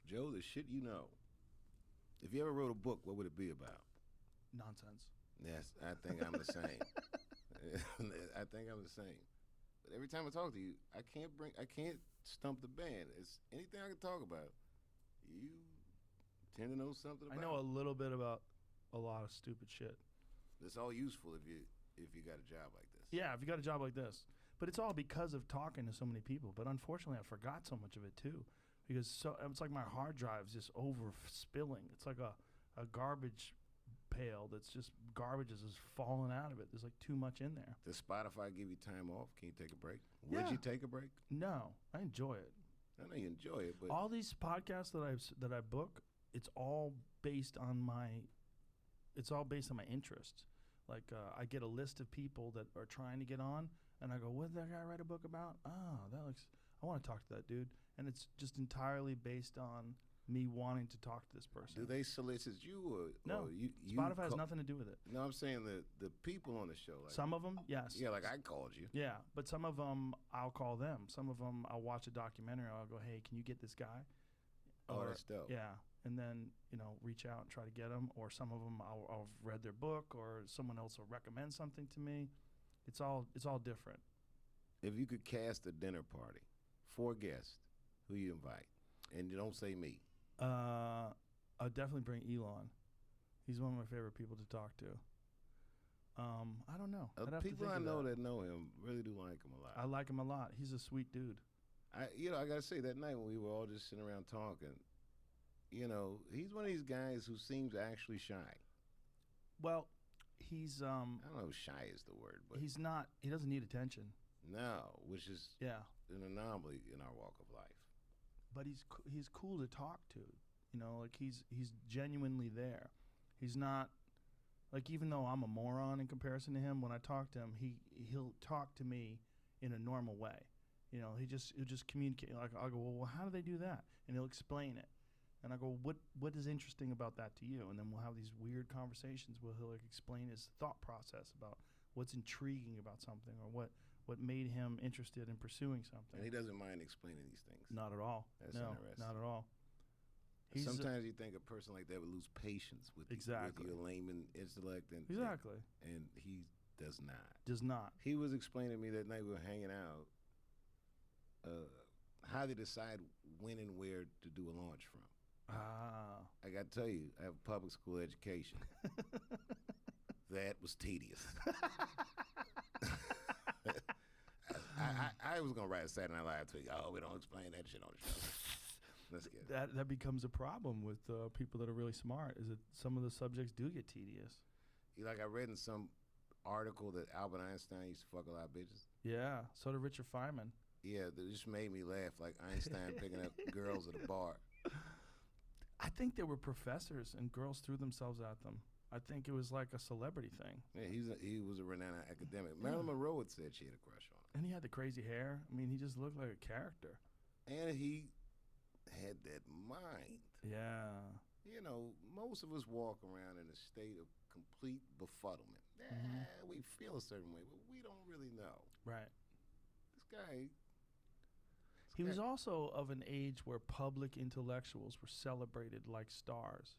Joe, the shit you know. If you ever wrote a book, what would it be about? Nonsense. Yes, I think I'm the same. I think I'm the same. But every time I talk to you, I can't stump the band. It's anything I can talk about. You tend to know something about. I know a little bit about a lot of stupid shit. It's all useful if you got a job like this. Yeah, if you got a job like this. But it's all because of talking to so many people. But unfortunately, I forgot so much of it too. Because it's like my hard drive's just over spilling. It's like a garbage pail that's just garbage is just falling out of it. There's like too much in there. Does Spotify give you time off? Can you take a break? Would you take a break? No, I enjoy it. I know you enjoy it, but all these podcasts that I book, it's all based on my interests. Like I get a list of people that are trying to get on, and I go, "What did that guy write a book about?" Oh, I want to talk to that dude, and it's just entirely based on me wanting to talk to this person. Do they solicit you or no? Or you Spotify has nothing to do with it. No, I'm saying the people on the show. Like, some of them, yes. Yeah, like I called you. Yeah, but some of them I'll call them. Some of them I'll watch a documentary. I'll go, "Hey, can you get this guy?" Oh, that's dope. Yeah, and then reach out and try to get them. Or some of them I'll read their book, or someone else will recommend something to me. It's all different. If you could cast a dinner party, 4 guests, who you invite, and you don't say me. I'll definitely bring Elon. He's one of my favorite people to talk to. I don't know. People I know that know him really do like him a lot. I like him a lot. He's a sweet dude. I gotta say, that night when we were all just sitting around talking, he's one of these guys who seems actually shy. Well, he's I don't know if shy is the word, but he's not. He doesn't need attention. No, which is an anomaly in our walk of life. But he's cool to talk to. Like he's genuinely there. He's not like, even though I'm a moron in comparison to him, when I talk to him, he'll talk to me in a normal way. He'll just communicate. Like I'll go, well, how do they do that? And he'll explain it. And I go, what is interesting about that to you? And then we'll have these weird conversations where he'll explain his thought process about what's intriguing about something, or what made him interested in pursuing something. And he doesn't mind explaining these things. Not at all. That's no, interesting. Not at all. Sometimes you think a person like that would lose patience with your layman intellect, and he does not. Does not. He was explaining to me that night we were hanging out how they decide when and where to do a launch from. Ah. I got to tell you, I have a public school education. That was tedious. I was going to write a Saturday Night Live tweet. Oh, we don't explain that shit on the show. Let's get it. That becomes a problem with people that are really smart, is that some of the subjects do get tedious. Like I read in some article that Albert Einstein used to fuck a lot of bitches. Yeah, so did Richard Feynman. Yeah, that just made me laugh, like Einstein picking up girls at a bar. I think there were professors and girls threw themselves at them. I think it was like a celebrity thing. Yeah, he was a renowned academic. Marilyn Monroe had said she had a crush on him. And he had the crazy hair. I mean, he just looked like a character. And he had that mind. Yeah. Most of us walk around in a state of complete befuddlement. Mm-hmm. We feel a certain way, but we don't really know. Right. This guy... He was also of an age where public intellectuals were celebrated like stars.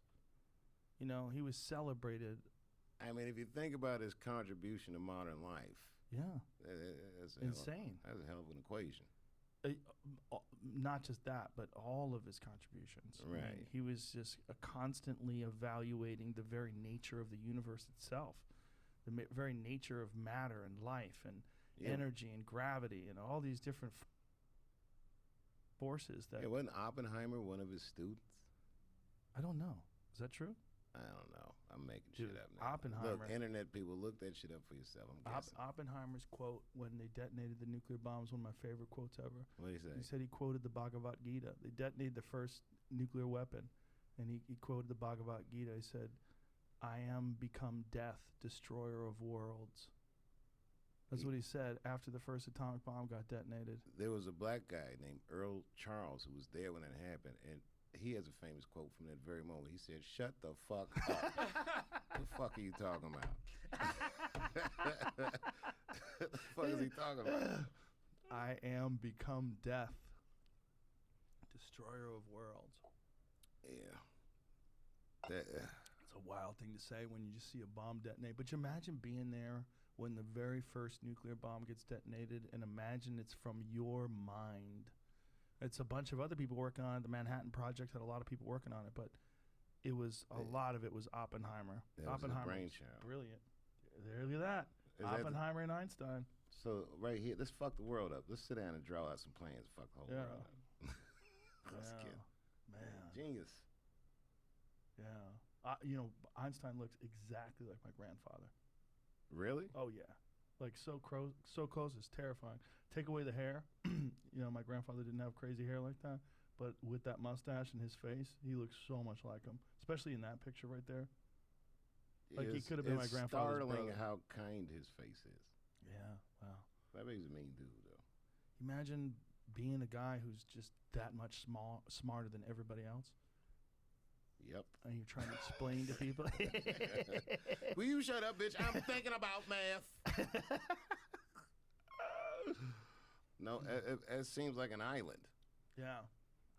He was celebrated. I mean, if you think about his contribution to modern life, that's insane. That's a hell of an equation. Not just that, but all of his contributions. Right. I mean, he was just constantly evaluating the very nature of the universe itself, the very nature of matter and life and energy and gravity and all these different forces that... wasn't Oppenheimer one of his students? I don't know. Is that true? I don't know. I'm making shit up now. Oppenheimer. Look, internet people, look that shit up for yourself. I'm guessing. Oppenheimer's quote when they detonated the nuclear bomb is one of my favorite quotes ever. What did he say? He said he quoted the Bhagavad Gita. They detonated the first nuclear weapon, and he quoted the Bhagavad Gita. He said, "I am become death, destroyer of worlds." That's what he said after the first atomic bomb got detonated. There was a black guy named Earl Charles who was there when it happened, and he has a famous quote from that very moment. He said, "Shut the fuck up." What the fuck are you talking about? What the fuck is he talking about? I am become death, destroyer of worlds. Yeah. That, It's a wild thing to say when you just see a bomb detonate. But you imagine being there when the very first nuclear bomb gets detonated, and imagine it's from your mind. It's a bunch of other people working on it. The Manhattan Project had a lot of people working on it, but it was a lot of it was Oppenheimer. Oppenheimer was brainchild. Brilliant. There, look at that. Oppenheimer and Einstein. So right here, let's fuck the world up. Let's sit down and draw out some plans and fuck the whole world up. Let's get Man. genius. Yeah. Einstein looks exactly like my grandfather. Really? Oh, yeah. Like so close, it's terrifying. Take away the hair. My grandfather didn't have crazy hair like that. But with that mustache and his face, he looks so much like him. Especially in that picture right there. Like he could have been my grandfather's brother. It's startling how kind his face is. Yeah, wow. That makes a mean dude, though. Imagine being a guy who's just that much smarter than everybody else. Yep. And you're trying to explain to people. Will you shut up, bitch? I'm thinking about math. No, it seems like an island. Yeah.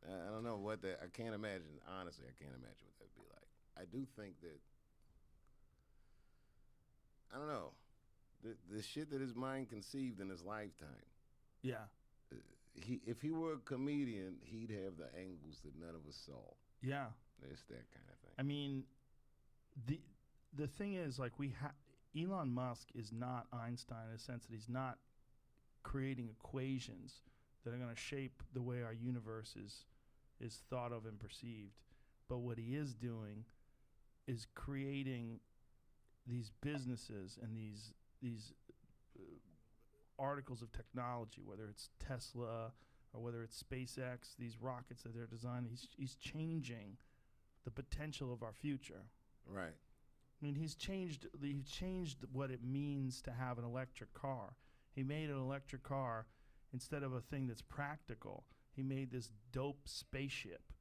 I don't know what that. I can't imagine. Honestly, I can't imagine what that'd be like. I do think that. I don't know. The shit that his mind conceived in his lifetime. Yeah. If he were a comedian, he'd have the angles that none of us saw. Yeah. It's that kind of thing. I mean, the thing is, like, Elon Musk is not Einstein in the sense that he's not creating equations that are going to shape the way our universe is thought of and perceived. But what he is doing is creating these businesses and these articles of technology, whether it's Tesla or whether it's SpaceX, these rockets that they're designing. He's changing the potential of our future. Right. I mean, he's changed what it means to have an electric car. He made an electric car instead of a thing that's practical. He made this dope spaceship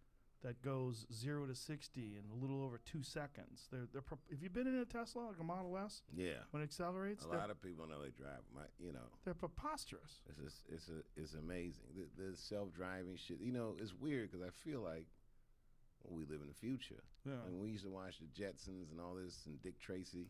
that goes 0 to 60 in a little over 2 seconds. Have you been in a Tesla, like a Model S? Yeah. When it accelerates, a lot of people know they drive them. They're preposterous. It's amazing. The self-driving shit. It's weird because I feel like we live in the future. Yeah. And we used to watch the Jetsons and all this and Dick Tracy.